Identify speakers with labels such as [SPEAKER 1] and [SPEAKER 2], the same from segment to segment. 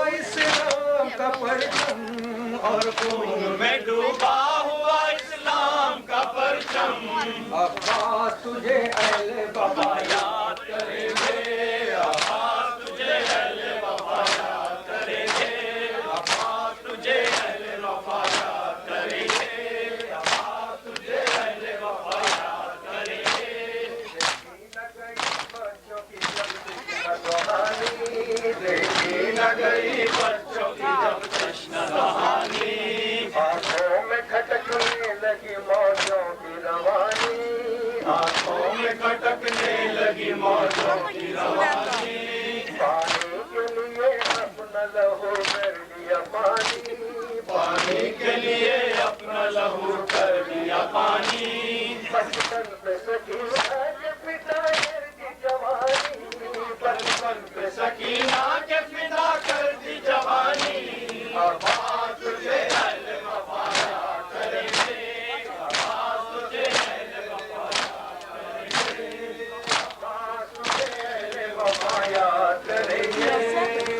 [SPEAKER 1] اسلام کا پرچم اور خون میں ڈوبا ہوا اسلام کا پرچم. عباس تجھے اہل وفا یاد کریں گے, عباس تجھے اہل وفا یاد کریں گے, عباس تجھے اہل وفا یاد کریں گے, عباس تجھے اہل وفا یاد کریں گے. دیکھی نہ گئی بچوں کی جب جشن دہانی, آنکھوں میں کھٹکنے لگی موجوں کی روانی, آنکھوں میں کھٹکنے لگی موجوں کی روانی. پانی کے لیے اپنا لہو کر دیا پانی, پانی کے لیے اپنا لہو کر دیا پانی. بچپن پہ سکی پتا کی جوانی, بچپن پہ سکی سکینہ کے فدا کر دی جوانی عباس تجھے اہل وفا یاد کریں گے عباس تجھے اہل وفا یاد کریں گے عباس تجھے اہل وفا یاد کریں گے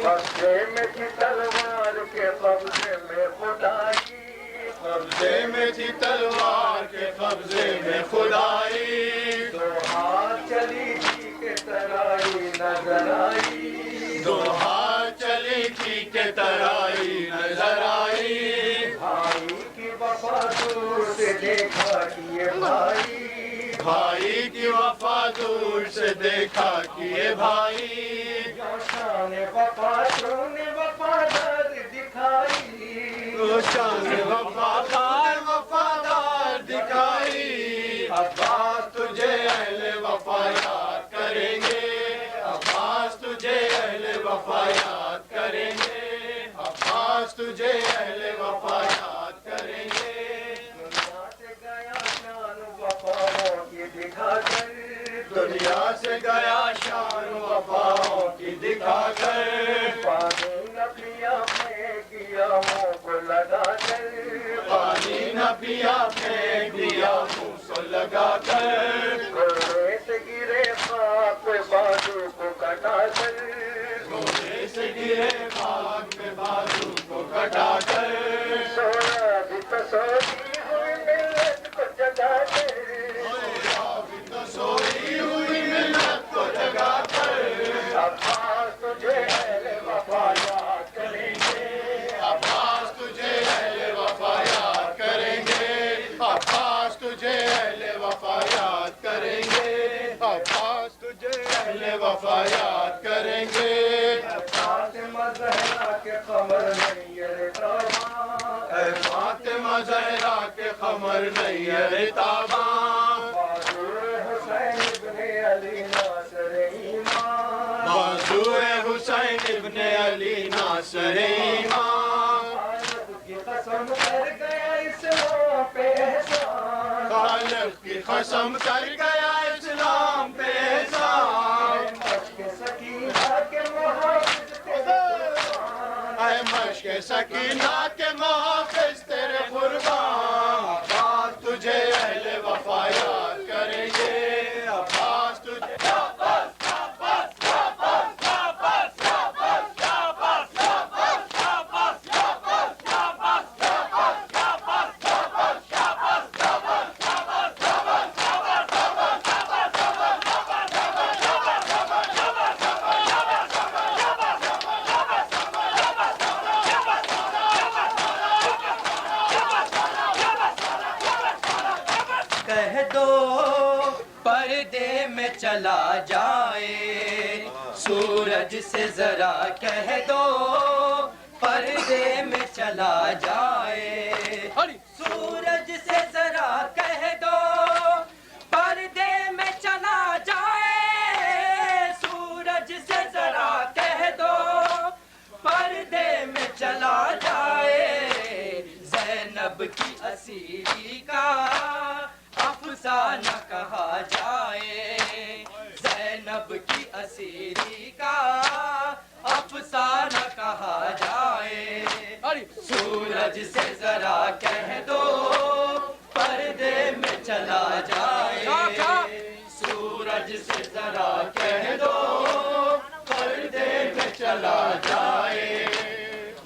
[SPEAKER 1] قبضے میں تھی تلوار کے قبضے میں خدائی قبضے میں تھی تلوار کے قبضے میں خدائی دو ہاتھ چلی تھی کہ ترائی نظر آئی دو ہاتھ چلی تھی کہ ترائی نظر آئی بھائی کی وفا دور سے دیکھا کیے بھائی بھائی کی وفا دور سے دیکھا کیے بھائی شان وفا نے وفادار دکھائی شان وفادار وفادار دکھائی عباس تجھے اہل وفا یاد کریں گے عباس تجھے اہل وفا یاد کریں گے عباس تجھے اہل وفا یاد کریں گے دنیا سے گیا شان وفاؤں کی دکھا کر دنیا سے گیا شان وفاؤں کی دکھا کر پانی نہ پیا پھینک دیا منہ کو لگا کر پانی نہ پیا پھینک دیا منہ کو لگا کر گھوڑے سے گرے خاک پہ بازو کو کٹا کر گھوڑے سے گرے خاک پہ بازو کو کٹا کر سونا بھی تو سوئی ہوئی ملت کو جگا کر سوئی ہوئی ملت کو جگا کر عباس تجھے اہل وفا یاد کریں گے عباس تجھے اہل وفا یاد کریں گے عباس تجھے اہل وفا یاد کریں گے عباس تجھے اہل وفا یاد کریں گے فاطمہ زہرا کے قمر نیر تاباں اے فاطمہ زہرا کے قمر نیر تاباں بازو حسین ابن علی ناصر ایمان بازو حسین ابن علی ناصر ایمان خالق کی قسم کر گیا اسلام پہ احسان خالق کی قسم کر گیا اسلام پہ احسان مشق سکینہ کے محافظ اے مشق سکینہ کے محافظ تیرے قربان عباس تجھے اہل وفا یاد کریں گے عباس تجھے
[SPEAKER 2] کہہ دو پردے میں چلا جائے سورج سے ذرا کہہ دو پردے میں چلا جائے سورج سے ذرا کہہ دو پردے میں چلا جائے سورج سے ذرا کہہ دو پردے میں چلا جائے زینب کی اسیری کا افسانہ کہا جائے زینب کی اسیری کا افسانہ کہا جائے سورج سے ذرا کہہ دو پردے میں چلا جائے سورج سے ذرا کہہ دو پردے میں چلا جائے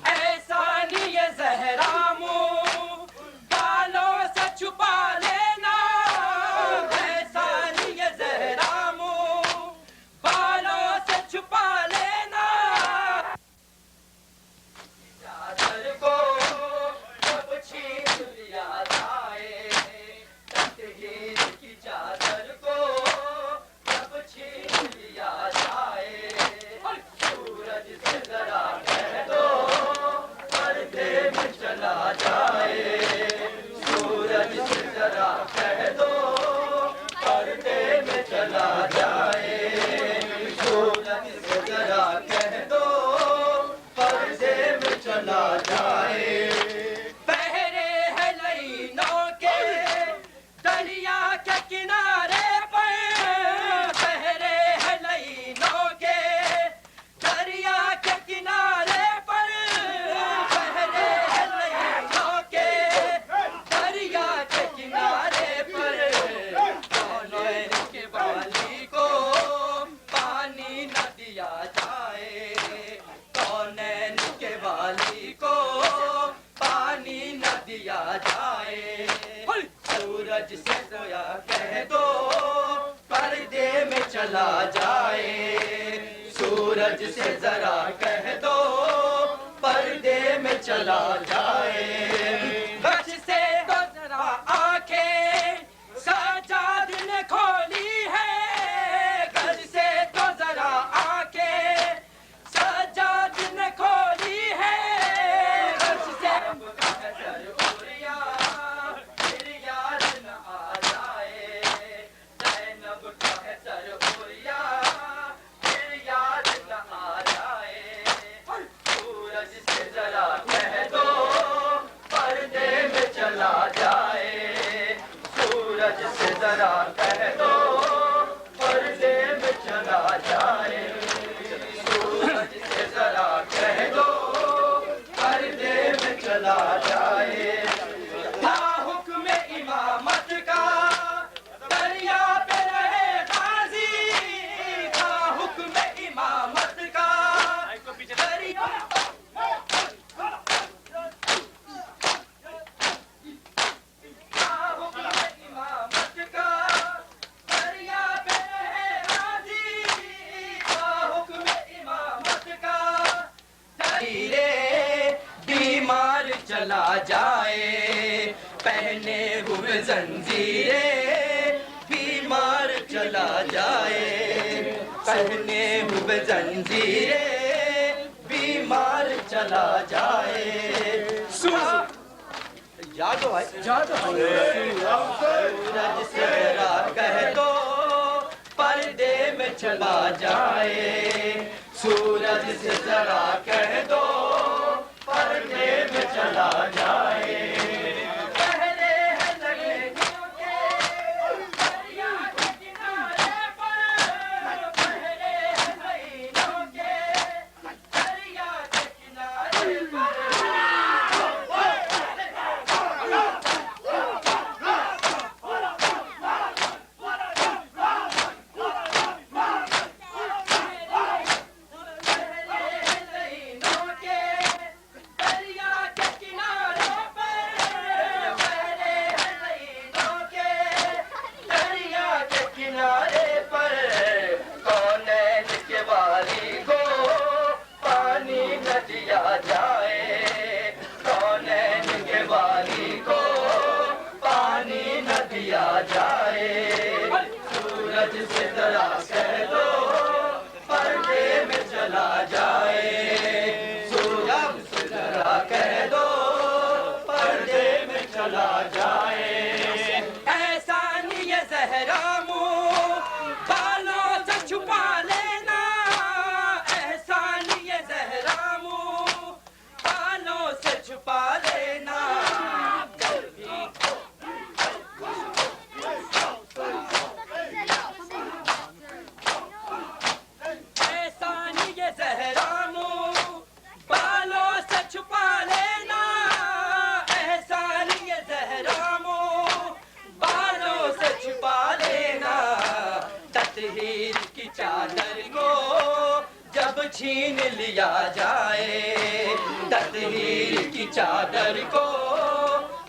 [SPEAKER 2] ایسا نہیں یہ زہرا منہ بالوں سے چھپا لینا ایسا نہیں یہ زہرا منہ بالوں سے چھپا لینا چادر کو جب چھین لیا جائے تطہیر کی چادر کو جب چھین لیا جائے سورج سے ذرا چلا جائے سورج سے ذرا کہہ دو پردے میں چلا جائے غش سے تو ذرا آنکھیں سجاد نے کھولی ہے غش سے تو ذرا آنکھیں سجاد نے کھولی ہے غش سے ذرا کہہ دو پردے میں چلا جائے سورج سے ذرا کہہ دو پردے میں چلا جائے تھا حکم امامت کا دریا پہ رہے غازی تھا حکم امامت کا دریا چلا جائے پہنے ہوئے زنجیریں بیمار چلا جائے پہنے ہوئے زنجیریں بیمار چلا جائے یاد ہو سورج سے ذرا کہہ دو پردے میں چلا جائے سورج سے ذرا کہہ دو پردے میں چلا جائے پہلے ہے لگیوں کے دریا کے کنارے پر پہلے ہے مہینوں کے دریا کے کنارے پر چھین لیا جائے تطہیر کی چادر کو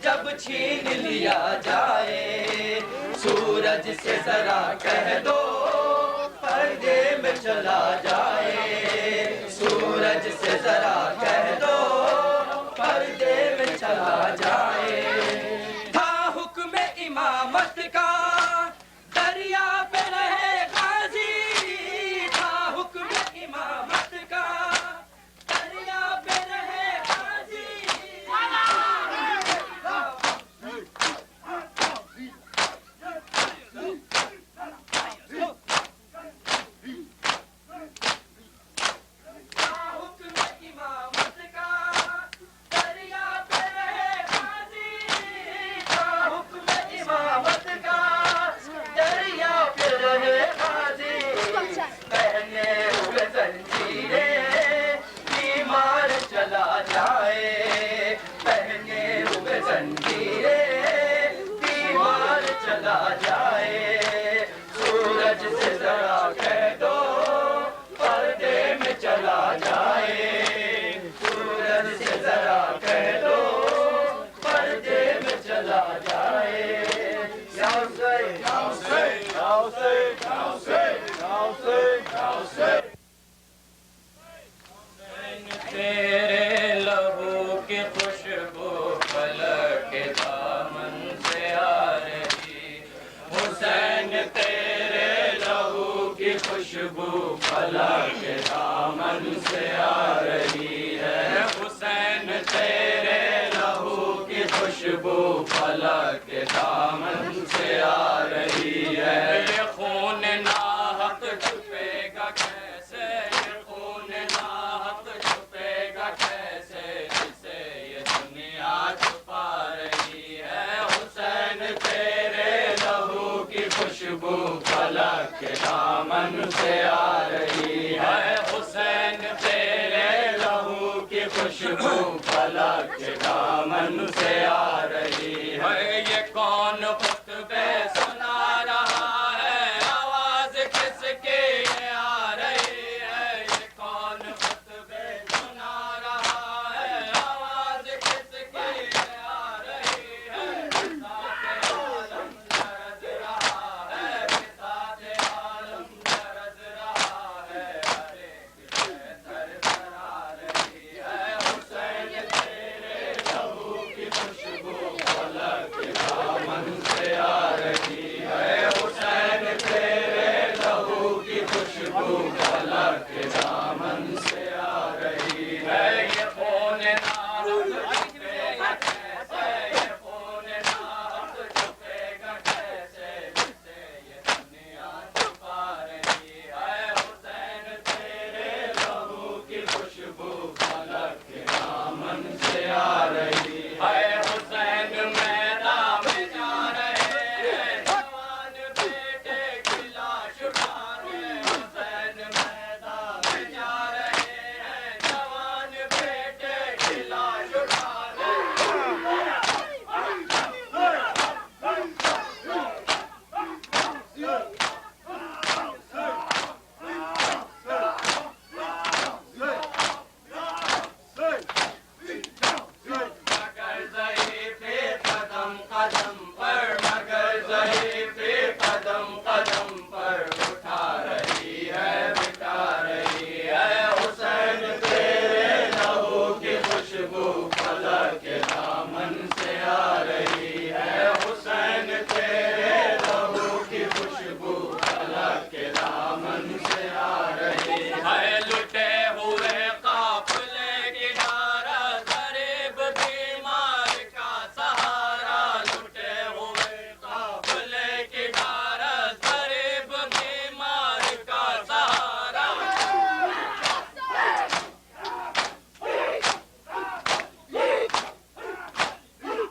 [SPEAKER 2] جب چھین لیا جائے سورج سے ذرا کہہ دو پردے میں چلا جائے سورج سے ذرا کہہ دو پردے میں چلا جائے تھا حکم امامت کا دریا پہ رہے غازی تھا حکم امامت کا دریا پہ رہے غازی فلک کے دامن سے آ رہی ہے، حسین تیرے لہو کی خوشبو فلک کے دامن سے آ رہی ہے۔ یہ خون ناحق چھپے گا کیسے، یہ خون ناحق چھپے گا کیسے، جسے یہ دنیا چھپا رہی ہے، حسین تیرے لہو کی خوشبو فلک کے دامن سے آ رہی ہے، حسین تیرے لہو کی خوشبو فلک کے دامن سے آ رہی ہے۔ یہ کون خطبے سنا رہا ہے، آواز کس کی آ رہی ہے، یہ کون خطبے سنا رہا ہے، آواز کس کی آ رہی ہے، بساط عالم لرز رہا ہے، بساط عالم لرز رہا ہے، ہر ایک شے تھر آ رہی ہے، حسین تیرے لہو کی خوشبو فلک کے دامن سے آ رہی ہے، حسین تیرے لہو کی خوشبو فلک کے دامن سے آ رہی ہے۔ یہ خون ناحق چھپے گا کیسے، یہ خون ناحق چھپے گا کیسے، جسے یہ دنیا چھپا رہی ہے، حسین تیرے لہو کی خوشبو فلک کے دامن سے آ رہی ہے، حسین میدان میں جا رہے ہیں، جوان بیٹے کی لاش اٹھانے، حسین میدان میں جا رہے ہیں، جوان بیٹے کی لاش اٹھانے۔ مگر ضعیفِ قدم قدم پر، مگر ضعیفِ قدم قدم پر اٹھا رہی ہے، بٹھا رہی ہے، حسین تیرے لہو کی خوشبو فلک کے دامن سے آ رہی ہے، حسین تیرے لہو کی خوشبو فلک کے دامن سے آ رہی ہے، لٹے ہوئے قافلے کی ڈارہ، غریب بیمار کا سہارا، لٹے ہوئے قافلے کی ڈارہ، غریب بیمار کا سہارا۔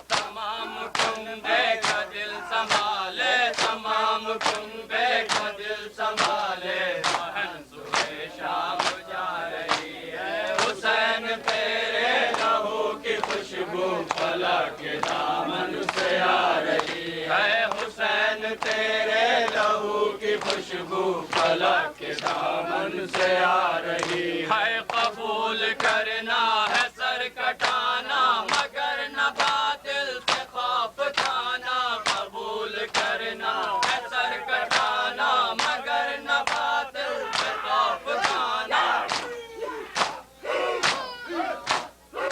[SPEAKER 2] تمام کنبے کا دل سنبھالے، تمام کنبے کا دل سنبھالے، بہن صبح شام جا رہی ہے، حسین تیرے لہو کی خوشبو فلک کے دامن سے آ رہی ہے، حسین تیرے لہو کی خوشبو فلک کے دامن سے آ رہی ہے، قبول کرنا ہے سر کٹانا، مگر نہ باطل سے خوف کھانا، قبول کرنا ہے سر کٹانا، مگر نہ باطل سے خوف کھانا۔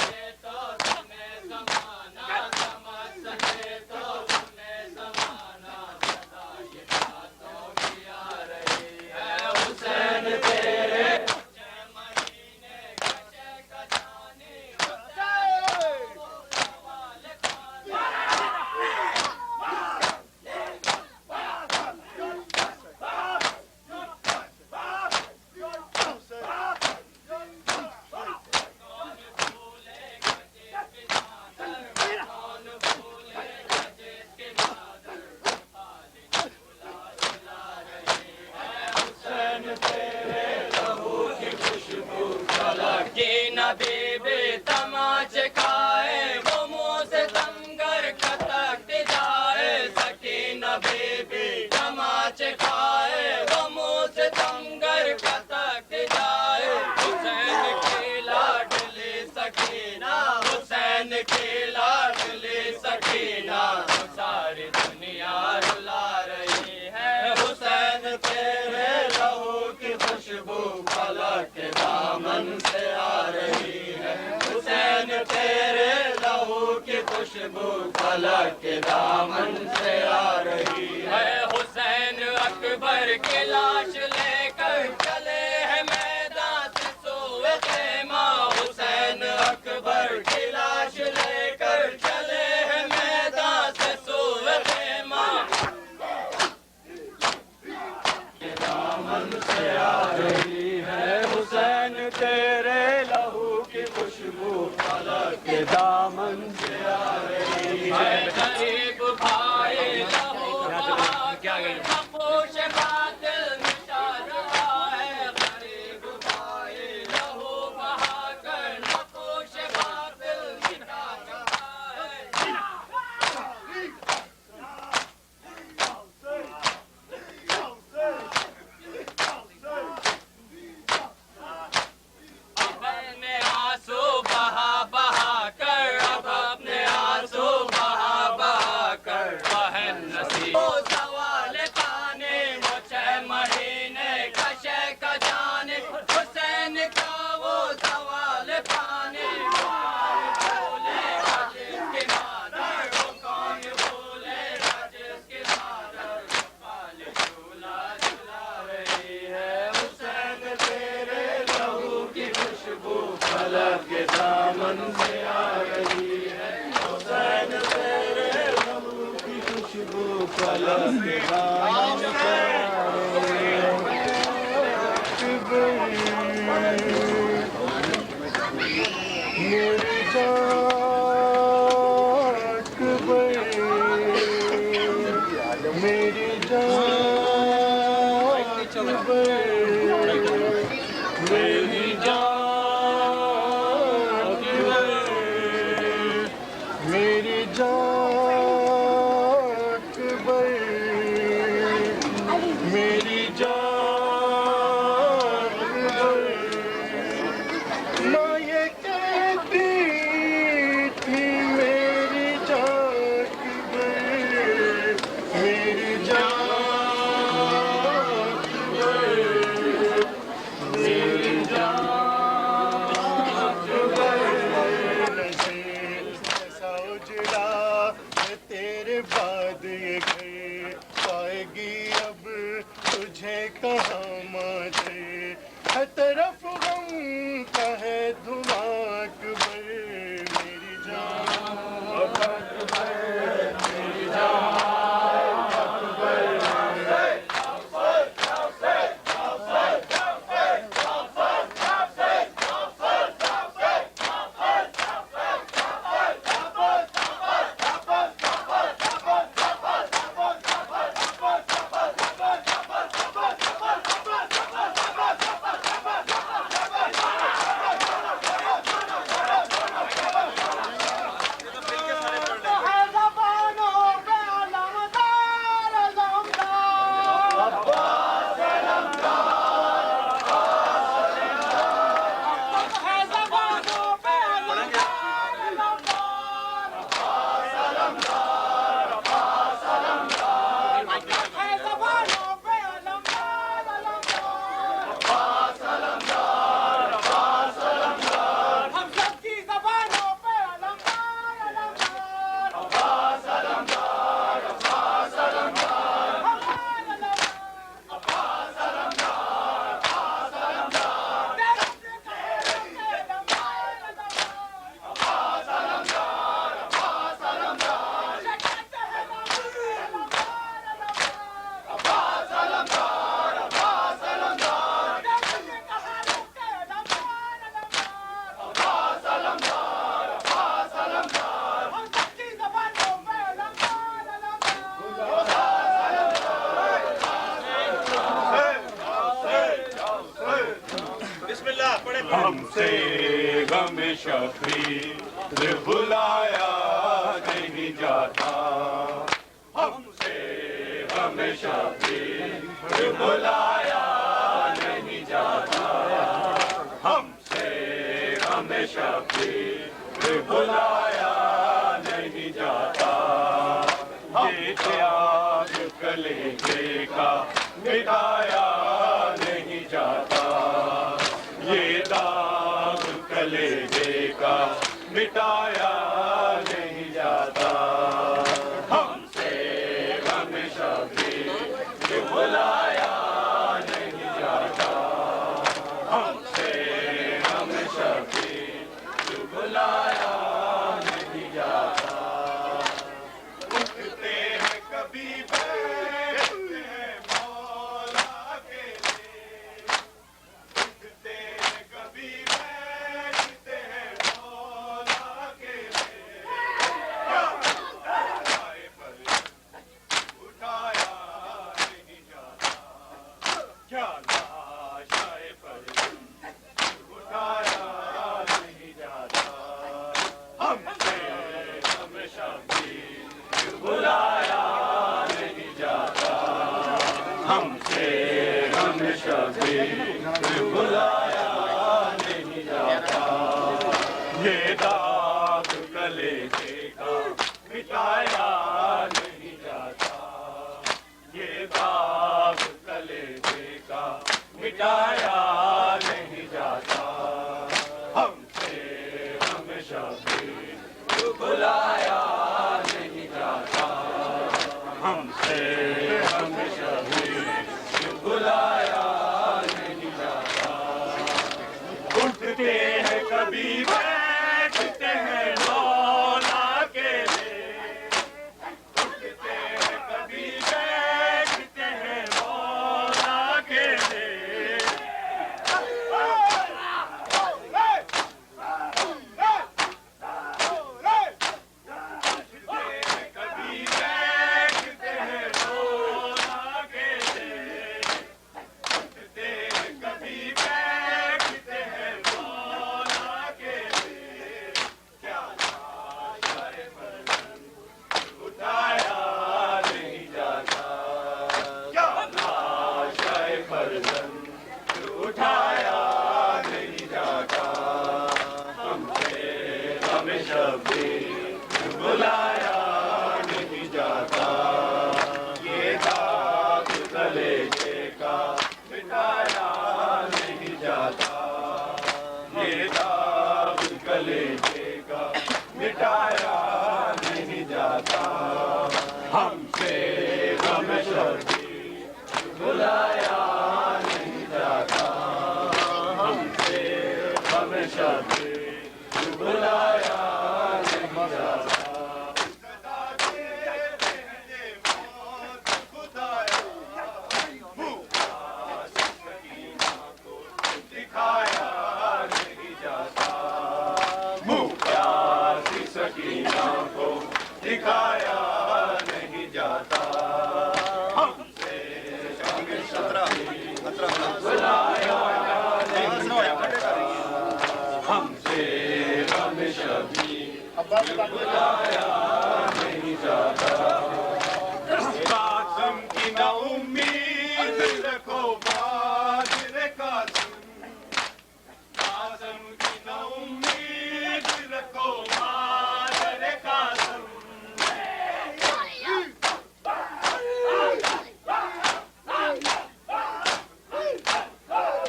[SPEAKER 2] یہ تو تمہیں زمانہ سمجھ سکے تو تمہیں زمانہ، صدا یہ باتوں کی آ رہی ہے، حسین تیرے کچے مہینے کچے کچانی، حسین سوال کون بھولے گا جس کی نادر، کون بھولے گا جس کی نادر، خالی جھولا جھلا رہی ہے، حسین تیرے لہو کی خوشبو فلک کی نہ بی بی تماچے کھائے، وہ منہ سے تنگر کھٹکتی جائے، سکینہ بی بی تماچے کھائے، وہ منہ سے تنگر کھٹکتی جائے، حسین کی لاڈلی سکینہ، حسین کی لاڈلی سکینہ، ساری دنیا رلا رہی ہے، حسین تیرے لہو کی خوشبو فلک کے دامن سے آ رہی ہے، حسین تیرے لہو کی خوشبو فلک کے دامن سے آ رہی ہے، حسین اکبر کی لاش لے کر چلے ہیں دامن سے آ رہی ہے غریب بھائی لہو بہا کر نقوش باطل مٹا رہا ہے غریب بھائی لہو بہا کر نقوش باطل مٹا رہا ہے اپنے آنسو بہا بہا کر اب اپنے آنسو بہا بہا کر بہن نصیب وہ سوال پانے وہ 6 مہینے کا شیخ جانے حسین کا وہ سوال پانے وہ کون بھولے گا جس کی مادر وہ کون بھولے گا جس کی مادر پال جھولا جھلا رہی ہے حسین تیرے لہو کی خوشبو فلک کے دامن سے آ رہی ہے حسین تیرے لہو کی خوشبو فلک کے دامن سے آ رہی ہے
[SPEAKER 1] میری جان اکبر میری جان اکبر میری جان اکبر میری جان اکبر میری جان اکبر ماں یہ کہتی تھی میری جان اکبر میری جان اکبر میری جان اکبر نظر ایسا اجڑا ہے تیرے بعد یہ گھر پائے گی اب تجھے کہاں ماجھے ہر طرف غم کا ہے دھواں اکبر میری جان اکبر میری جان
[SPEAKER 3] ہم سے غم شفیع بلایا نہیں جاتا ہم سے غم شفیع بلایا نہیں جاتا ہم سے غم شفیع بلایا نہیں جاتا یہ تیاگ کلیجے کا مٹایا نہیں جاتا یہ داغ کلیجے کا مٹایا نہیں جاتا ہم سے غم شفیع بلایا نہیں جاتا ہم سے غم شفیع بلایا نہیں جاتا اٹھتے ہیں کبھی بیٹھتے ہیں مولا کے لیے اٹھتے ہیں کبھی بیٹھتے ہیں مولا کے یہ داغ کلیجے کا مٹایا نہیں جاتا، یہ داغ کلیجے کا مٹایا نہیں جاتا، ہم سے ہمیشہ بھی
[SPEAKER 2] بلایا نہیں جاتا،
[SPEAKER 3] ہم سے ہمیشہ بھی
[SPEAKER 2] بلایا نہیں جاتا،
[SPEAKER 3] اٹھتے ہیں کبھی بیٹھتے ہیں مولا کے لیے، اٹھتے ہیں کبھی بیٹھتے ہیں مولا کے لیے، کبھی بیٹھتے ہیں مولا کے لیے، اٹھتے ہیں کبھی بیٹھتے ہیں مولا کے لیے، کیا ناشائے مردن اٹھایا نہیں جاتا، کیا ناشائے مردن اٹھایا نہیں جاتا، ہم سے ہمیشہ بھی بلایا نہیں جاتا، یہ داغ کلیجے کا مٹایا نہیں جاتا، یہ داغ کلیجے کا مٹایا نہیں جاتا، ہم سے ہمیشہ بھی بلایا نہیں جاتا، ہم سے ہمیشہ بھی بلایا نہیں جاتا، دکھایا نہیں جاتا، منہ پیاسی سکینہ کو دکھایا نہیں جاتا، ہم سے ہمیشہ بلایا نہیں جاتا، ہم سے ہمیشہ بھی بلایا نہیں جاتا، قاسم کی نہ امید رکھو بادر قاسم، قاسم کی نہ امید رکھو بادر قاسم،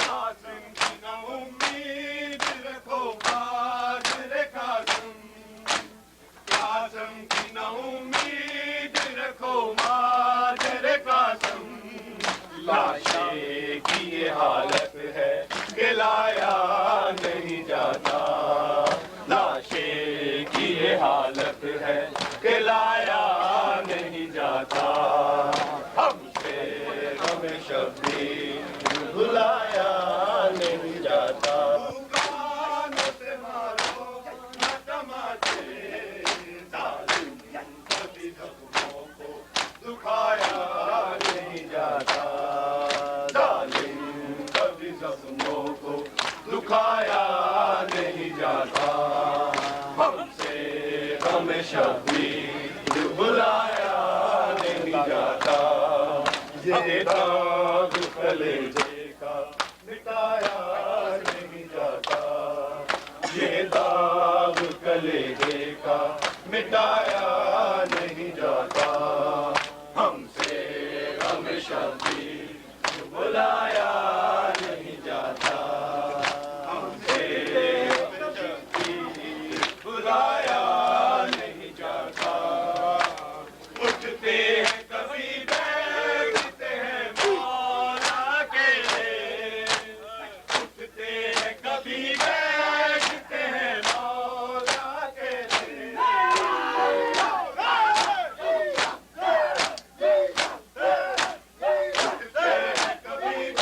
[SPEAKER 3] قاسم کی نہ امید رکھو بادر قاسم، قاسم کی نہ امید رکھو بادر قاسم، لاشے کی یہ حالت ہے کہ لایا نہیں جاتا، لاشے کی یہ حالت ہے کہ لایا نہیں جاتا، ہم سے ہمیشہ بھی بلایا نہیں جاتا، کانوں سے مارو نہ تماچے، ظالم کبھی زخموں کو دکھایا نہیں جاتا، ظالم کبھی زخموں کو دکھایا نہیں جاتا، ہم سے ہمیشہ بھی بلایا نہیں جاتا، یہ داغ کلیجے کا مٹایا نہیں جاتا، یہ داغ کلیجے کا مٹایا نہیں جاتا، ہم سے ہمیشہ بھی بلایا نہیں جاتا، ہم سے ہمیشہ بھی بلایا نہیں جاتا، اٹھتے ہیں کبھی بیٹھتے ہیں مولا کے لیے، اٹھتے ہیں کبھی بیٹھتے ہیں مولا کے لیے، اٹھتے ہیں کبھی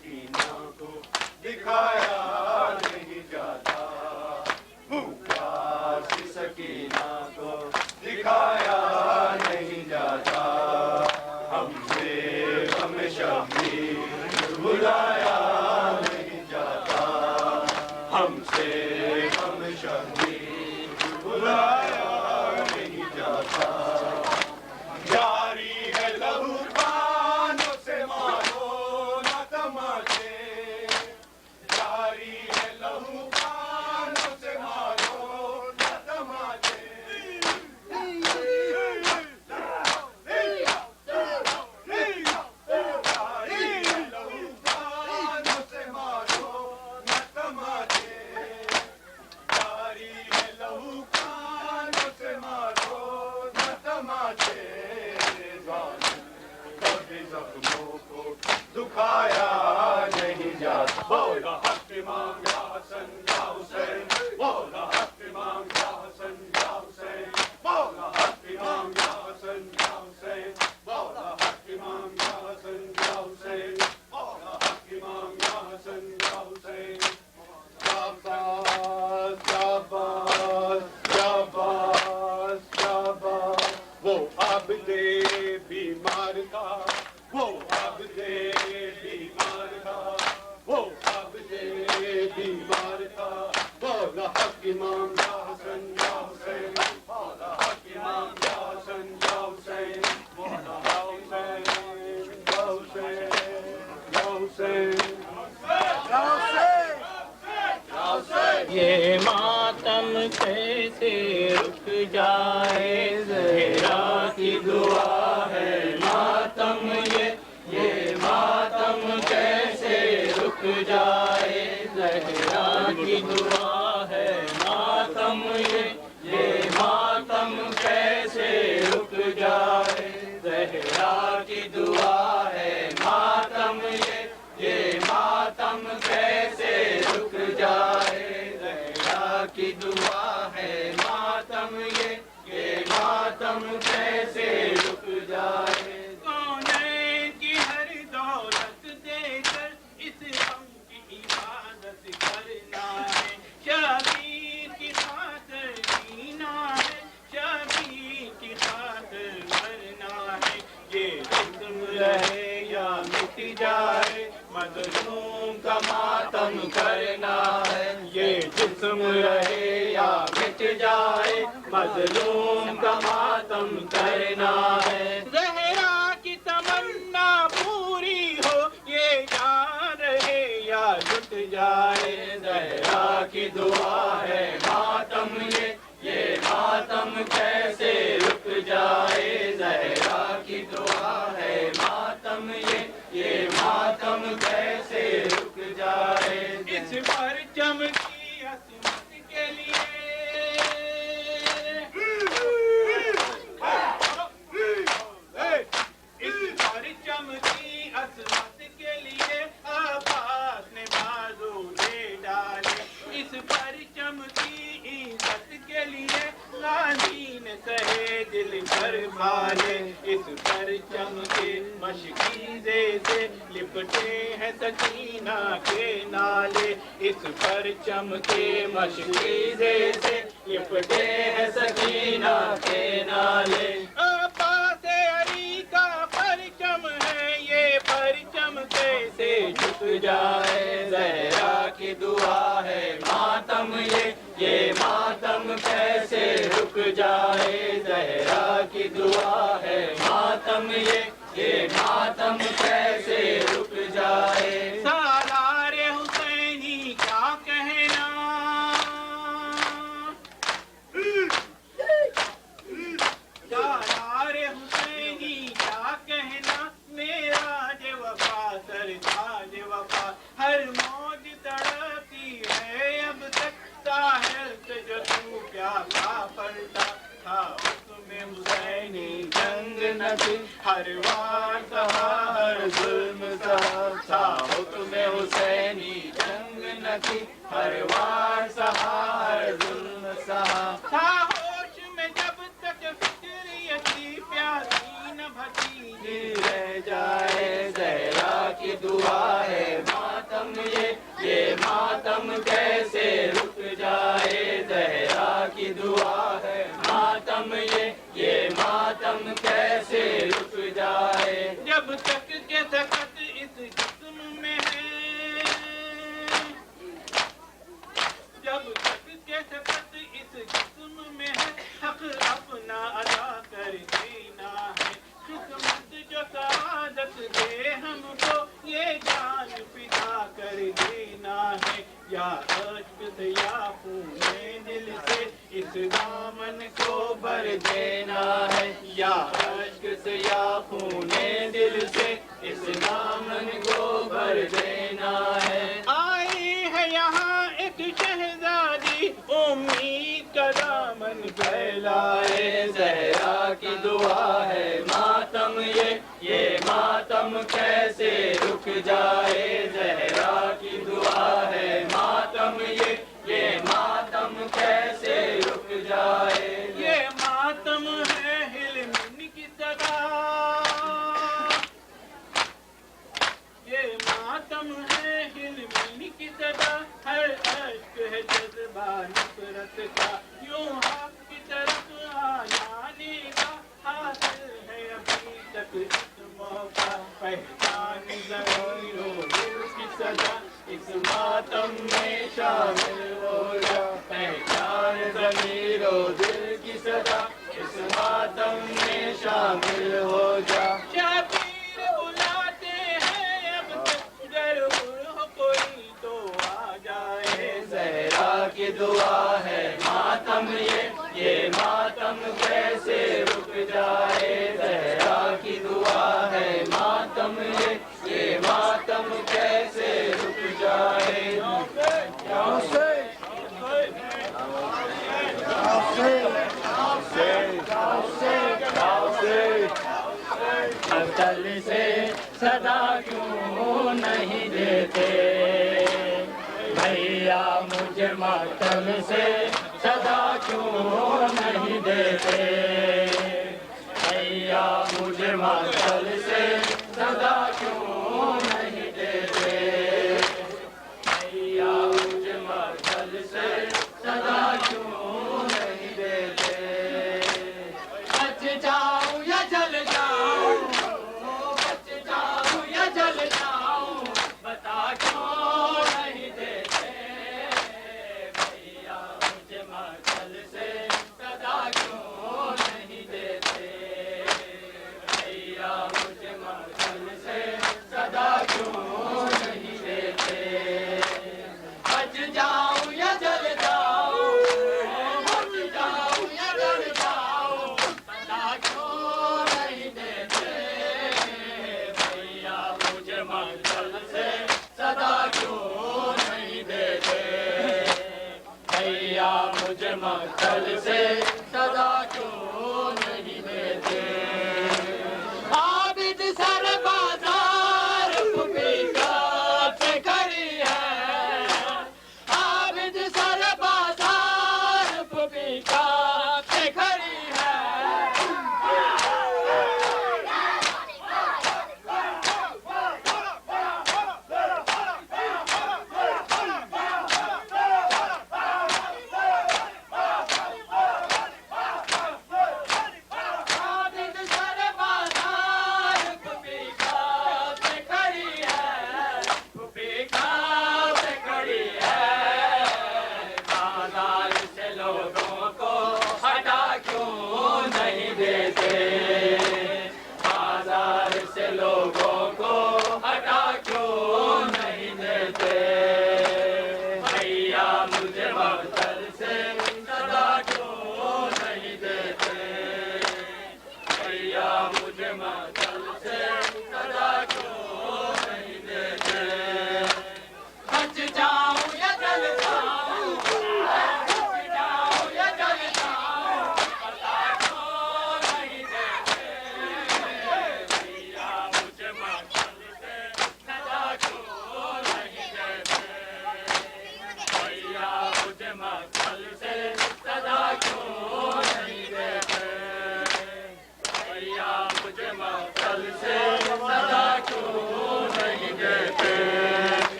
[SPEAKER 3] سکینہ کو دکھایا نہیں جاتا، پیاس سکینہ کو دکھایا نہیں جاتا، ہم سے غم شبیر بلایا نہیں جاتا، ہم سے غم شبیر بلایا نہیں جاتا، جاری ہے لہو کانوں سے مارو نہ تماچے، جاری ہے لہو کانوں سے مارو نہ تماچے، زخموں کو دکھایا نہیں جاتا، بولا حق امام یا حسن یا حسین، بولا حق امام یا حسن یا حسین، بولا حق امام یا حسن یا حسین، بولا حق امام یا حسن یا حسین، بولا حق امام یا حسن یا حسین، شاباش شاباش شاباش شاباش، وہ عبد بیمار تھا، وہ عبد بیمار تھا، وہ عبد بیمار تھا، بولا حق امام یا حسن یا حسین، بولا حق امام یا حسن یا حسین، بولا حق حسین یا حسین یا حسین یا حسین۔
[SPEAKER 2] یہ ماتم کیسے رک جائے، زہرا کی دعا ہے ماتم یہ ماتم کیسے رک جائے، زہرا کی دعا ہے ماتم یہ ماتم کیسے رک جائے، زہرا کی دعا ہے ماتم یہ ماتم کیسے رک جائے، زہرا کی دعا ہے ماتم یہ ماتم کیسے رک جائے، کونین کی ہر دولت دے کر اس غم کی عبادت کرنا ہے، شبیر کی خاطر جینا ہے، شبیر کی خاطر مرنا ہے، یہ جسم رہے یا مٹ جائے، مظلوم کا ماتم کرنا ہے، یہ جسم رہے یا مٹ جائے، مظلوم کا ماتم کرنا ہے، زہرا کی تمنا پوری ہو، یہ جان رہے یا لٹ جائے، زہرا کی دعا ہے ماتم یہ ماتم کیسے رک جائے، زہرا کی دعا ہے ماتم یہ ماتم کیسے رک جائے، اس پرچم کی عصمت کے لیے اس پرچم کی عصمت کے لیے عباس نے بازو دے ڈالے، اس پرچم کی عزت کے لیے غازی نے سہے دل کر بھالے، اس پرچم کے مشکیزے سے لپٹے ہیں سکینہ کے نالے، اس پرچم کے مشکیزے سے لپٹے ہیں سکینہ کے نالے، عباس علی کا پرچم ہے، یہ پرچم کیسے جھک جائے، زہرا کی دعا ہے ماتم یہ ماتم کیسے رک جائے، زہرا کی دعا ہے ماتم یہ ماتم کیسے رک جائے، سالار حسینی کیا کہنا، سالار حسینی کیا کہنا، میرا جو وفا سرتاج وفا، ہر موج تڑپتی ہے اب تک، ساحل سے جو تو پیاسا پلٹا تھا، اس میں حسینی جنگ نہ تھی، ہر وار سہا ہر ظلم سہا تھا، حکم حسینی جنگ نہ تھی، ہر وار سہا ہر ظلم سہا تھا، ہوش میں جب تک فکریتی پیاسی نہ بھتیجی رہ جائے، زہرا کی دعا ہے ماتم یہ ماتم کیسے رک جائے زہرا کی دعا ہے ماتم یہ ماتم کیسے رک جائے
[SPEAKER 4] جب تک کہ سکت اس جسم میں ہے جب تک کہ سکت اس جسم میں ہے حق اپنا ادا کر دینا ہے قسمت جو سعادت دے ہم کو یہ جان فدا کر دینا ہے یا عشق سے یا خون دل سے اس دامن کو بھر دینا ہے
[SPEAKER 2] یا عشق سے یا خون دل سے اس دامن کو بھر دینا ہے
[SPEAKER 4] آئی ہے یہاں ایک شہزادی امید کا دامن پھیلائے
[SPEAKER 2] زہرا کی دعا ہے ماتم یہ ماتم کیسے رک جائے زہرا کی دعا ہے ماتم یہ ماتم کیسے رک جائے
[SPEAKER 4] یہ ماتم ہے حلم کی صدا یہ ماتم ہے حلم کی صدا ہر عشق ہے جذبہ نفرت کا یوں حق کی طرف آنے کا حاصل ہے ابھی تک اس موقع پہچان ضرور ہو دل کی صدا
[SPEAKER 2] اس ماتم میں شامل ہو جا پہچان ضمیر و دل کی صدا اس ماتم میں شامل ہو جا
[SPEAKER 4] شبیر بلاتے ہیں اب تک ضرور ہو کوئی تو آ جائے
[SPEAKER 2] زہرا کی دعا ہے ماتم یہ ماتم کیسے رک جائے زہرا کی دعا ہے ماتم یہ ماتم کیسے رک جائے مقتل سے صدا کیوں نہیں دیتے بھیا مجھے مقتل سے صدا کیوں نہیں دیتے بھیا مجھے مقتل سے صدا کیوں نہیں دیتے بھیا مجھے مقتل سے صدا کیوں نہیں دیتے بچ جاؤں یا جل جاؤں بچ جاؤں یا جل جاؤں بتا کیوں نہیں دیتے بھیا مجھے مقتل سے صدا کیوں نہیں دیتے بھیا مجھے مقتل سے صدا کیوں نہیں دیتے بچ جاؤں یا جل جاؤں بچ جاؤں یا جل جاؤں بتا کیوں نہیں دیتے بھیا مجھے مقتل سے صدا کیوں نہیں دیتے بھیا مجھے مقتل سے صدا کیوں نہیں دیتے عابد سر بازار پپیکات سے کھڑی ہے عابد سر بازار پپیکات سے کھڑی ہے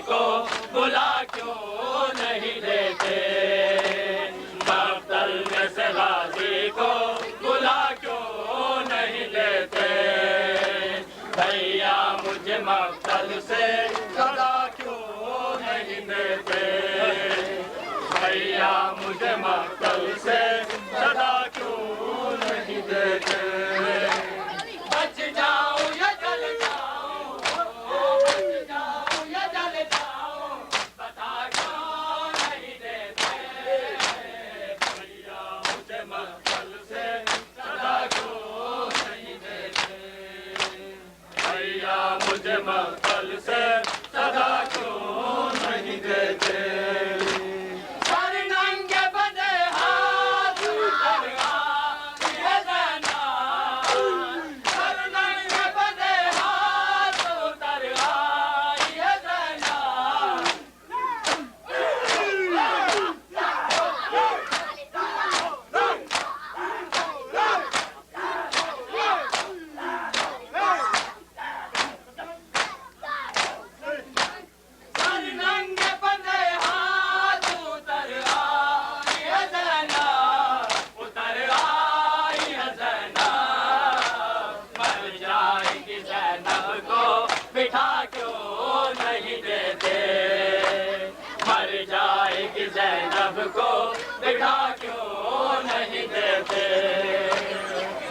[SPEAKER 2] کو بلا کیوں نہیں دیتے مقتل میں سے غازی کو بلا کیوں نہیں دیتے بھیا مجھے مقتل سے صدا کیوں نہیں دیتے بھیا مجھے مقتل سے صدا کیوں نہیں دیتے بچ جاؤں یا جل جاؤں بچ جاؤں یا جل جاؤں بتا کیوں نہیں دیتے بھیا مجھے مقتل سے صدا کیوں نہیں دیتے بھیا مجھے مقتل سے صدا کیوں نہیں دیتے سر ننگے بدے ہاتھ اتر آئے زینا سر ننگے بدے ہاتھ اتر آئے زینا سر ننگے بدے ہاتھ اتر آئی زینا اتر آئی زینا مر جائے گی زینب کو بٹھا کیوں نہیں دیتے مر جائے گی زینب کو بٹھا کیوں نہیں دیتے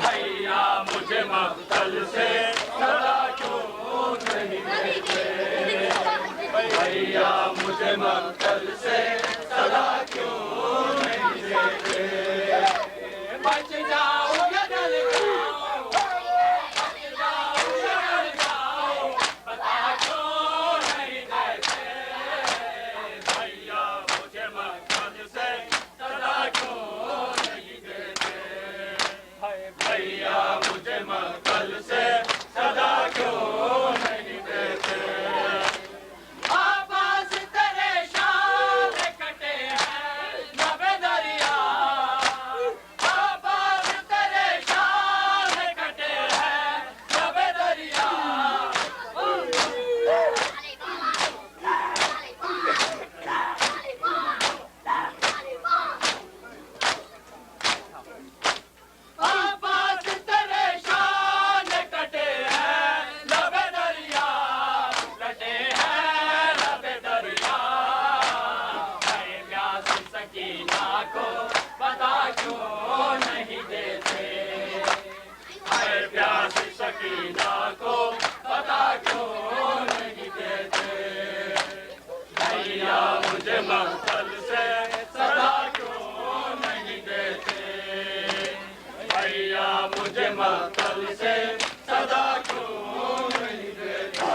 [SPEAKER 2] بھیا مجھے مقتل سے صدا کیوں نہیں دیتے بھیا مجھے مقتل سے صدا کیوں نہیں دیتے بچ جاؤں یا جل جاؤں بچ جاؤں یا جل جاؤں بتا کیوں نہیں دیتے بھیا مجھے مقتل سے صدا کیوں نہیں دیتے بھیا مجھے مقتل سے صدا کیوں نہیں دیتے آواز تیرے شان کٹے ہیں لب دریا آواز تیرے شان کٹے ہیں لب دریا آواز تیرے شان کٹے ہیں لب دریا لٹے ہیں لب دریا اے پیاس سکینہ کو پتا کیوں نہیں دیتے اے پیاس سکینہ کو پتا کیوں نہیں دیتے بھیا مجھے مقتل سے صدا کیوں نہیں دیتے بھیا مجھے مقتل سے صدا کیوں نہیں دیتے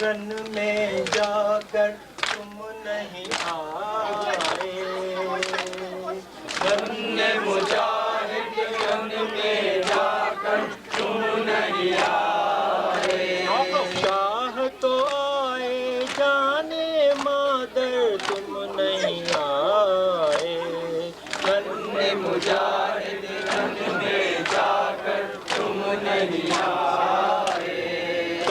[SPEAKER 1] رن میں جا کر تم نہیں آئے، رن مجاہد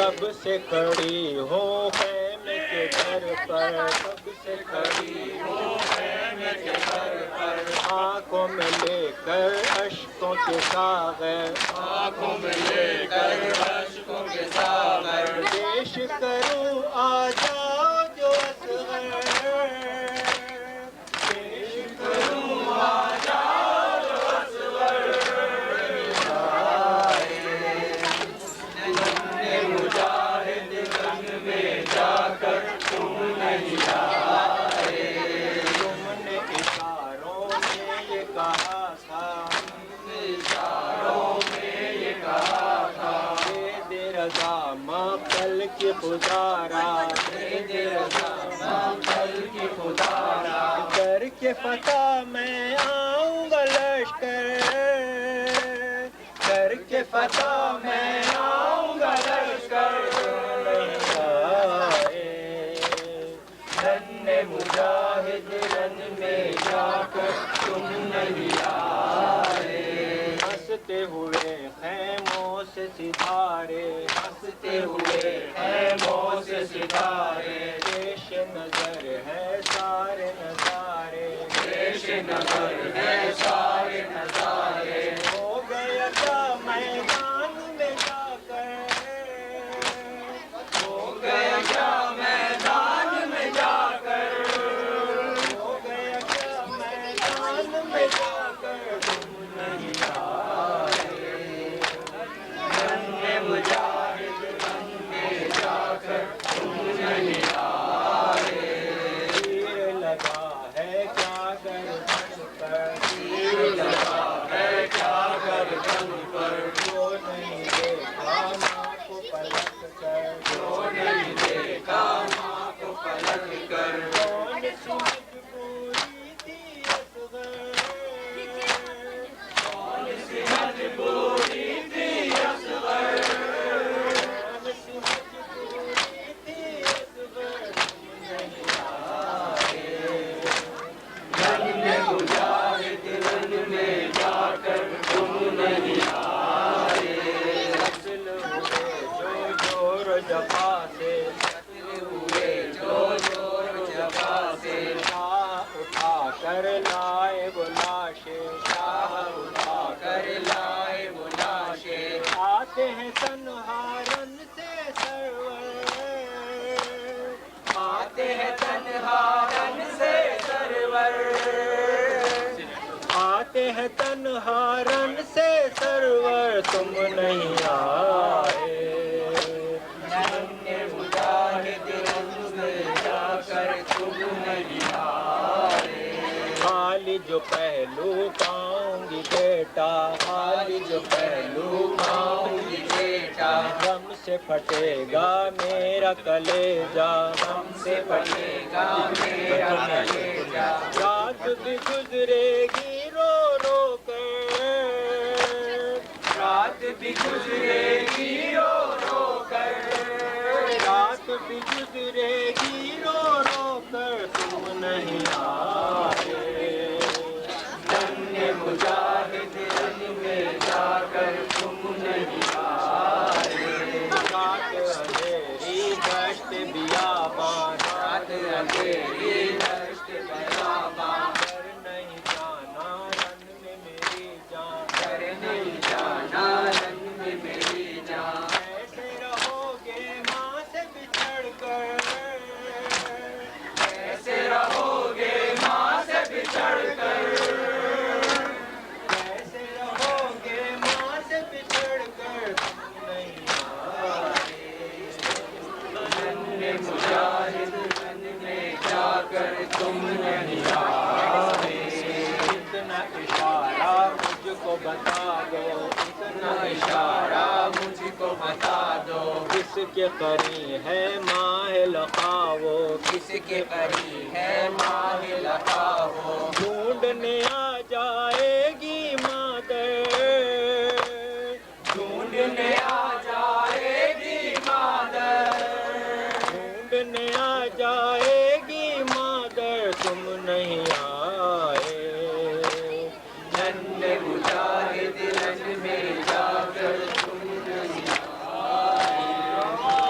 [SPEAKER 1] کب سے کھڑی ہوں خیمے کے در پر، کب سے کھڑی ہوں خیمے کے در پر، آنکھوں میں لے کر اشکوں کے ساغر،
[SPEAKER 2] آنکھوں میں لے کر اشکوں کے ساغر،
[SPEAKER 1] پیش کروں آ جاؤ جو اصغر، پیش کروں آ جاؤ جو اصغر،
[SPEAKER 2] مجاہد رنگ میں جا کر تم نہیں آئے،
[SPEAKER 1] تم نے اشاروں میں یہ کہا تھا،
[SPEAKER 2] اشاروں میں یہ کہا تھا،
[SPEAKER 1] دے دے رضا مقتل کی خدارا،
[SPEAKER 2] دے دے رضا مقتل کی خدارا،
[SPEAKER 1] کر کے فتح میں آؤں گا لشکر، کر کے فتح میں آؤں گا لشکر، نہیں آئے
[SPEAKER 2] رن مجاہد رن میں جا کر تم نہیں آئے،
[SPEAKER 1] ہنستے ہوئے خیموں سے ستارے،
[SPEAKER 2] ہنستے ہوئے خیموں سے ستارے،
[SPEAKER 1] پیش نظر ہے سارے نظارے،
[SPEAKER 2] پیش نظر ہے سارے نظارے،
[SPEAKER 1] ہو گیا کیا میدان میں جا کر،
[SPEAKER 2] ہو گیا کیا میدان میں جا کر،
[SPEAKER 1] ہو گیا کیا میدان میں جا کر، تم نہیں آئے،
[SPEAKER 2] رن مجاہد رن میں جا کر تم نہیں آئے،
[SPEAKER 1] تیر لگا ہے کیا گردن پر،
[SPEAKER 2] تیر لگا ہے کیا گردن پر،
[SPEAKER 1] جو نہیں دیکھا ماں کو پلٹ کر،
[SPEAKER 2] جو نہیں دیکھا ماں کو پلٹ کر،
[SPEAKER 1] کون سی مجبوری تھی اصغر،
[SPEAKER 2] کون سی مجبوری تھی اصغر،
[SPEAKER 1] کون سی مجبوری تھی اصغر، تم نہیں آئے،
[SPEAKER 2] رن مجاہد رن میں جا کر تم نہیں آئے،
[SPEAKER 1] حاصل ہوئے جو جور جفا سے،
[SPEAKER 2] ہوئے جو زور جفا سے،
[SPEAKER 1] شاہ اٹھا کر لائے وہ لاشیں، شاہ اٹھا
[SPEAKER 2] کر لائے وہ لاشیں،
[SPEAKER 1] آتے ہیں تنہارن سے سرور،
[SPEAKER 2] آتے ہیں تنہا رن سے سرور،
[SPEAKER 1] آتے ہیں تنہارن سے سرور، تم نہیں آئے،
[SPEAKER 2] رن مجاہد رن میں جا کر تم نہیں آئے،
[SPEAKER 1] خالی جو پہلو پاؤں گی بیٹا، خالی جو پہلو
[SPEAKER 2] پاؤں گی بیٹا،
[SPEAKER 1] غم سے پھٹے گا میرا کلیجہ،
[SPEAKER 2] ہم سے پڑے گا میرا کلیجہ،
[SPEAKER 1] رات بھی گزرے گی رو رو کر،
[SPEAKER 2] رات بھی گزرے گی رو رو کر،
[SPEAKER 1] رات بھی گزرے گی رو رو کر، تم نہیں آئے،
[SPEAKER 2] رن مجاہد رن میں جا کر تم نہیں آئے،
[SPEAKER 1] رات اندھیری دشت بیاباں،
[SPEAKER 2] رات اندھیری دشت بیاباں،
[SPEAKER 1] کر نہیں جانا رن میں میری جان،
[SPEAKER 2] کر نہیں جانا رن میں میری جان،
[SPEAKER 1] کیسے رہو گے ماں سے بچھڑ کر،
[SPEAKER 2] کیسے رہو گے ماں سے بچھڑ کر،
[SPEAKER 1] کیسے رہو گے ماں سے بچھڑ کر، تم نہیں آئے،
[SPEAKER 2] رن مجاہد رن میں جا کر تم نہیں آئے،
[SPEAKER 1] اتنا اشارہ مجھ کو بتا دو، اتنا
[SPEAKER 2] اشارہ مجھ کو بتا دو،
[SPEAKER 1] کس کے قریب ہے ماہ لقاو،
[SPEAKER 2] کس کے قریب ہے ماہ لقاو،
[SPEAKER 1] ڈھونڈنے آ جائے گی مادر،
[SPEAKER 2] ڈھونڈنے آ جائے گی مادر،
[SPEAKER 1] ڈھونڈنے آ جائے گی مادر، تم نہیں آئے،
[SPEAKER 2] رن مجاہد رن میں جا کر تم نہیں آئے،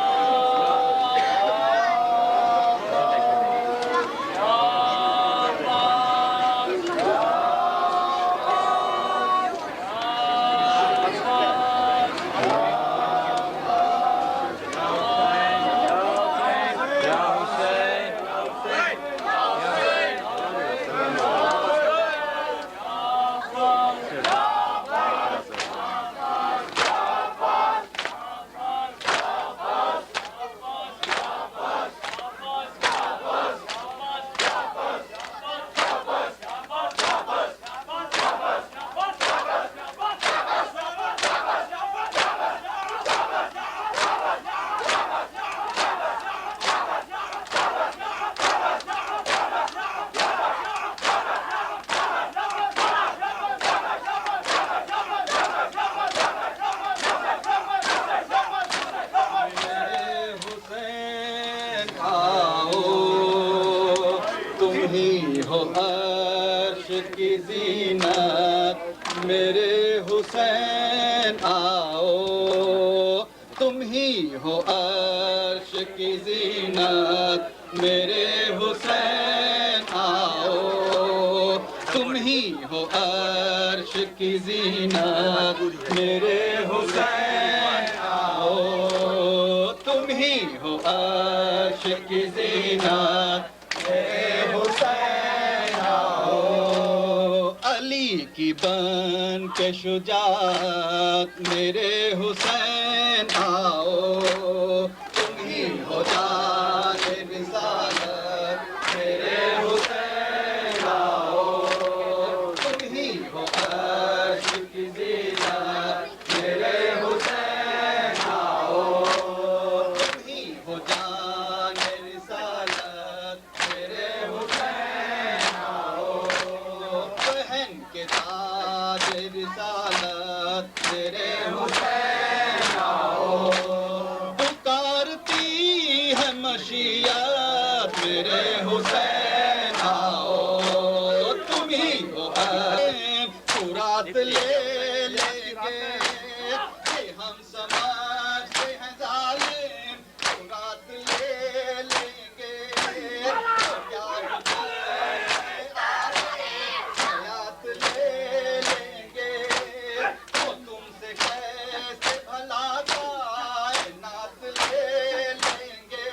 [SPEAKER 5] عرش کی زینت میرے حسین آؤ، تم ہی ہو عرش کی زینت میرے حسین آؤ، تم ہی ہو عرش کی زینت میرے حسین آؤ، تم ہی ہو عرش کی زینت میرے حسین آؤ، علی کی بن کے شجاعت میرے حسین آؤ، تم ہی ہو جان رسالت میرے حسین آؤ، تم ہی ہو عرش کی زینت میرے حسین آؤ، تم ہی ہو جان رسالت میرے حسین آؤ، بہن کے تاج رسالت میرے حسین آؤ، پکارتی ہے مشیت میرے حسین آؤ، تم ہی ہو فرات لے لیں گے کہ ہم سمجھتے ہیں ظالم، فرات لے لیں گے تو کیا حیات لے لیں گے تو تم سے کیسے بھلا کائنات لے لیں گے،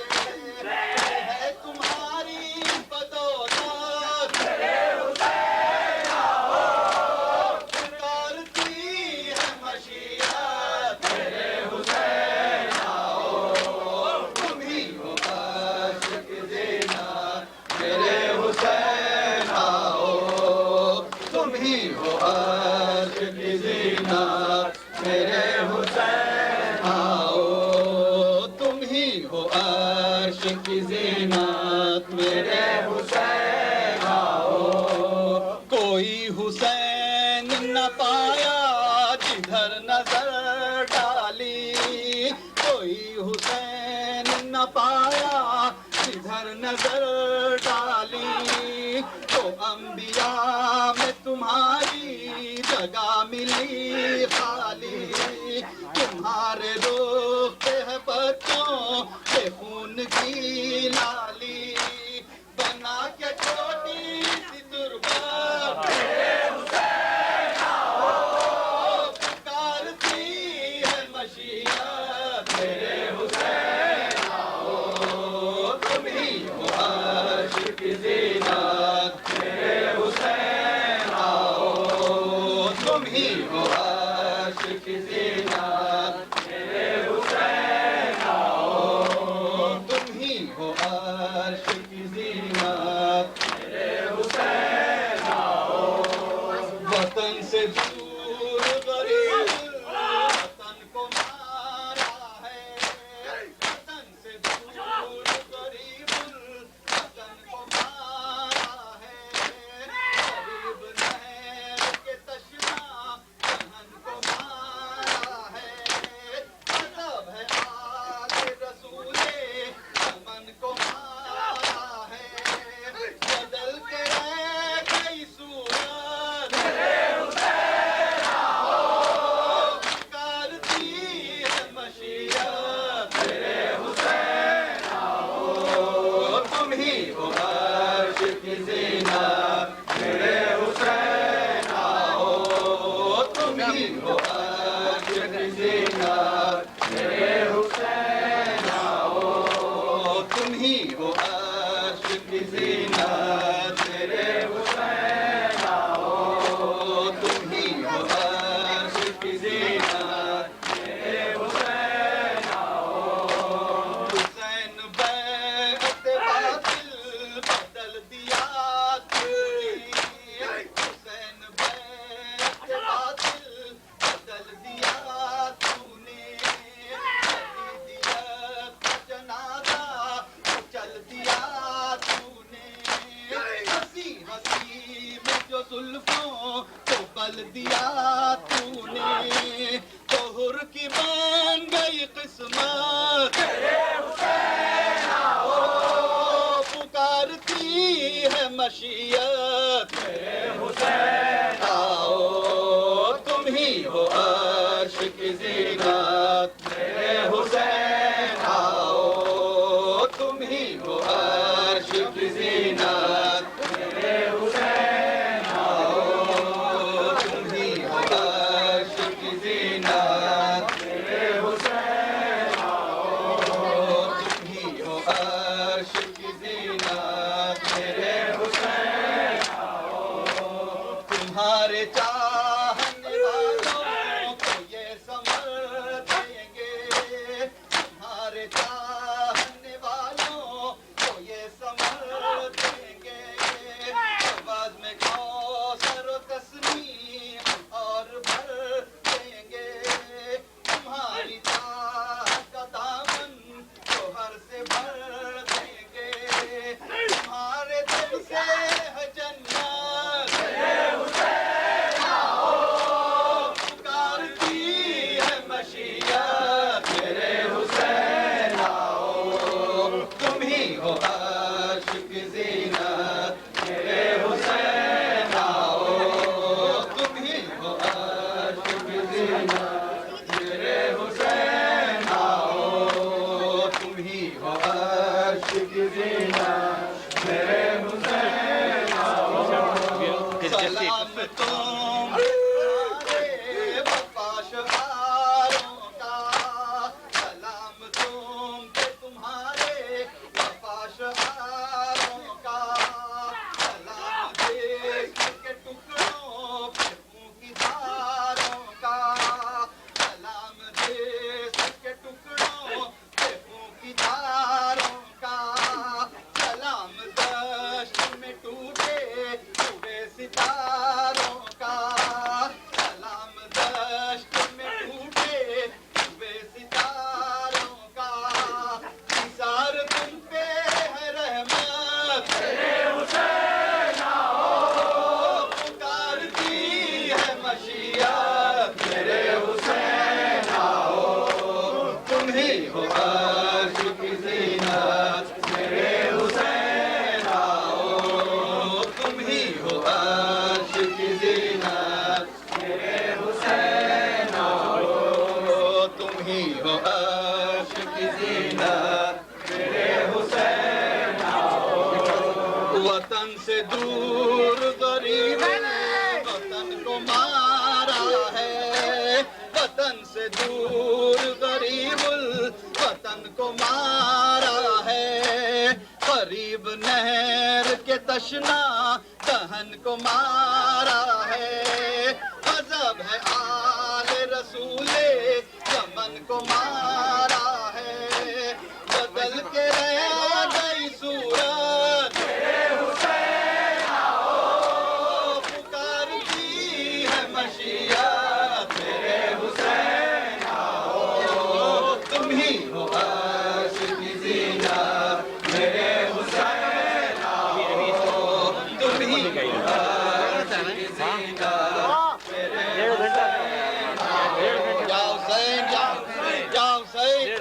[SPEAKER 5] ہے تمہاری بدولت میرے حسین آؤ، پکارتی ہے مشیت میرے حسین آؤ، تم ہی ہو عرش کی زینت میرے حسین آؤ، تم ہی ہو عرش کی زینت میرے حسین آؤ، تم ہی ہو عرش کی زینت میرے حسین آؤ، کوئی حسین نہ پایا جدھر نظر ڈالی، کوئی حسین نہ پایا جدھر نظر ڈالی، تو انبیاء میں تمہاری جگہ ملی خالی، تمہارے رخ پہ ہے بچوں کے خون کی لالی، بنا کے چھوٹی سی تربت میرے حسین آؤ، پکارتی ہے مشیت میرے حسین آؤ، تم ہی ہو عرش کی زینت میرے حسین آؤ، تم ہی ہو عرش کی زینت میرے حسین آؤ، تم ہی ہو عرش کی زینت میرے حسین آؤ، وطن سے دور غریب وطن کو مارا ہے، وطن سے دور غریب وطن کو مارا ہے، غریب نہر کے تشنا جہن کو مارا ہے، مذہب ہے آل رسول چمن کو مارا ہے، بدل کے رہ گئی صورت میرے حسین آؤ، پکارتی ہے مشیت میرے حسین آؤ، تم ہی ہو عرش کی زینت میرے حسین آؤ، تم ہی ہو عرش کی زینت میرے حسین آؤ، تم ہی ہو عرش کی زینت میرے حسین آؤ، تم ہی ہو عرش کی زینت میرے حسین آؤ، حسین بیعت باطل بدل دیا تھی، حسین بیعت باطل بدل دیا تو نے، شہیدیت کا جنازہ چل دیا تو نے، ہنسی ہنسی میں جو زلفوں کو بل دیا تو نے، تو حر کی بن گئی قسمت میرے حسین آؤ، پکارتی ہے مشیت
[SPEAKER 3] عاشق زینت میرے حسین آؤ
[SPEAKER 5] سلام تمہارے وفا شعاروں کا سلام تمہارے وفا شعاروں کا سلام دیکھ کے ٹکڑوں پہ خون کی دھاروں کا سلام دیکھ کے ٹکڑوں پہ خون کی دھاروں کا سلام دشت میں ٹوٹے ہوئے ستاروں کا سلام دشت میں ٹوٹے ہوئے ستاروں کا نثار تم پہ ہے رحمت میرے حسین آؤ پکارتی ہے مشیت میرے حسین آؤ تم ہی ہو عرش کی زینت میرے حسین آؤ تم ہی ہو عرش کی زینت میرے حسین آؤ تم ہی ہو عرش کی زینت میرے حسین آؤ وطن سے دور غریب وطن کو مارا ہے وطن سے دور غریب وطن کو مارا ہے قریب نہر کے تشنا دہن کو مارا ہے غضب ہے آل رسول یمن کو مارا ہے بدل کے رہ گئی صورت میرے حسین آؤ پکارتی ہے مشیت میرے حسین آؤ تم ہی ہو عرش کی زینت میرے حسین آؤ تم ہی ہو عرش کی زینت میرے حسین آؤ جاؤ حسین جاؤ جاؤ حسین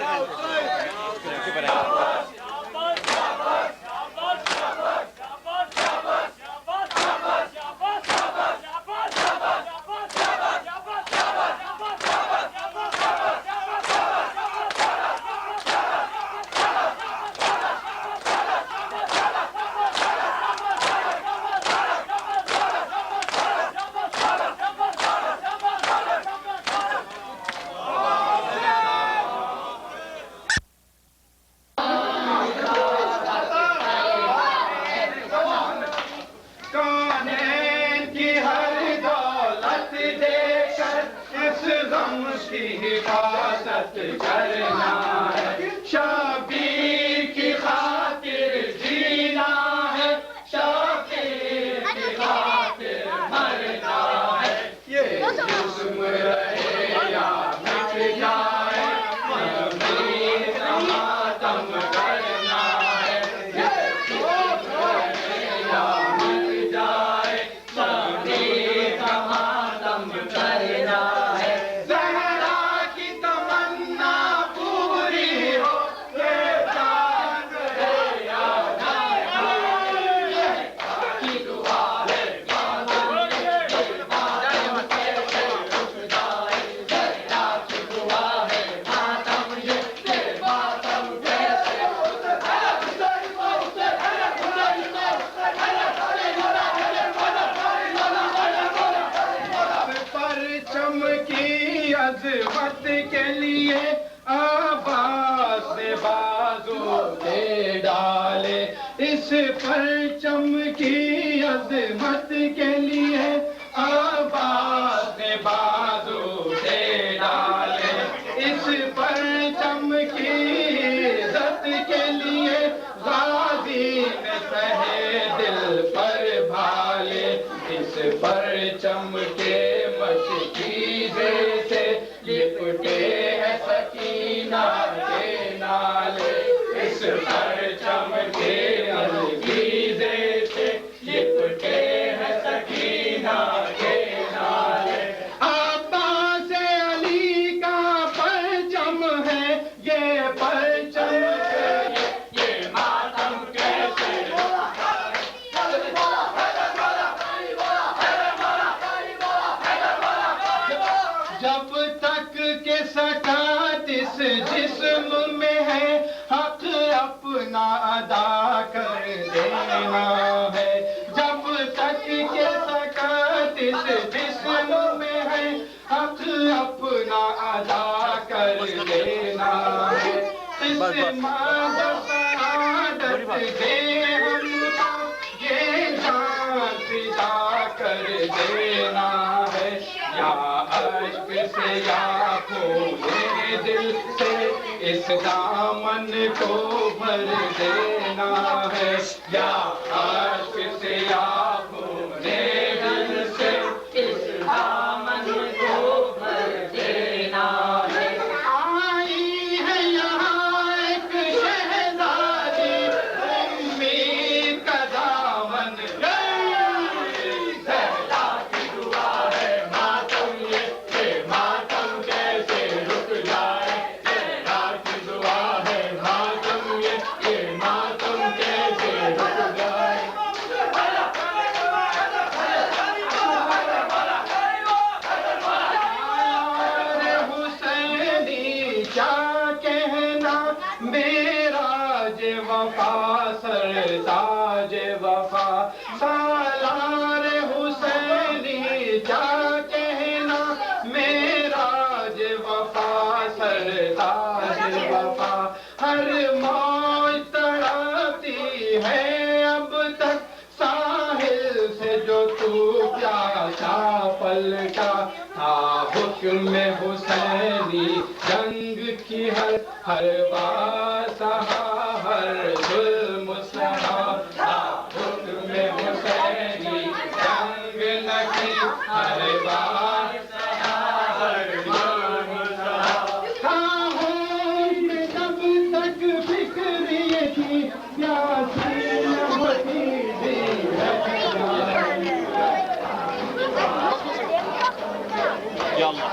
[SPEAKER 3] کونین کی ہر دولت دے کر اس غم کی حفاظت کرنا ہے شبیر کی خاطر جینا ہے شبیر کی خاطر مرنا ہے یہ جسم رہے یا مٹ جائے مزید کا ماتم کرنا ہے یہ جسم رہے یا مٹ جائے مزید کا ماتم کرنا ہے زہرا کی تمنا پوری ہو یہ چاند ہے یا کی دعا ہے ماتم کیسے اٹھ جائے زہرا کی دعا ہے ماتم یہ ماتم کیسے اٹھ پرچم کی عظمت کے لیے عباس نے بازو دے ڈالے اس پرچم کی عظمت کے لیے عباس نے بازو دے ڈالے اس پرچم کی عزت کے لیے غازی نے سہے دل پر بھالے اس پرچم کے مشکیزے سے لپٹے ہیں سکینہ کے نالے اس پرچم کے مشکیزے سے لپٹے ہیں سکینہ کے نالے عباس علی کا پرچم ہے یہ پرچم یہ ماتم کیسے جب تک کہ سکات اس جسم میں ہے حق اپنا
[SPEAKER 4] ماں سعادت دے ہم کو یہ جان فدا کر دینا ہے یا عشق سے یا خون دل سے اس دامن کو بھر دینا ہے یا عشق سے یا خون دل سے اس دامن کو بھر دینا ہے آئی ہے یہاں ایک شہزادی امید کا دامن زہرا کی دعا ہے ماتم یہ ماتم کیسے رک جائے زہرا کی دعا ہے ماتم یہ ماتم کیسے رک جائے حسینی کیا کہنا میرا جے وفا سرتاج وفا سالار حسینی کیا کہنا میرا جے وفا سرتاج وفا ہر موج تڑپتی ہے اب تک ساحل سے جو تو پیاسا پلٹا تھا حکم حسینی جنگ کی ہر بار سہا ہر ظلم سہا تھا حکم حسینی جنگ نہ کی ہر بار سہا ہر ظلم سہا تھا کہ جب تک فکر یہ تھی پیاسی نہ ہوتی
[SPEAKER 6] يلا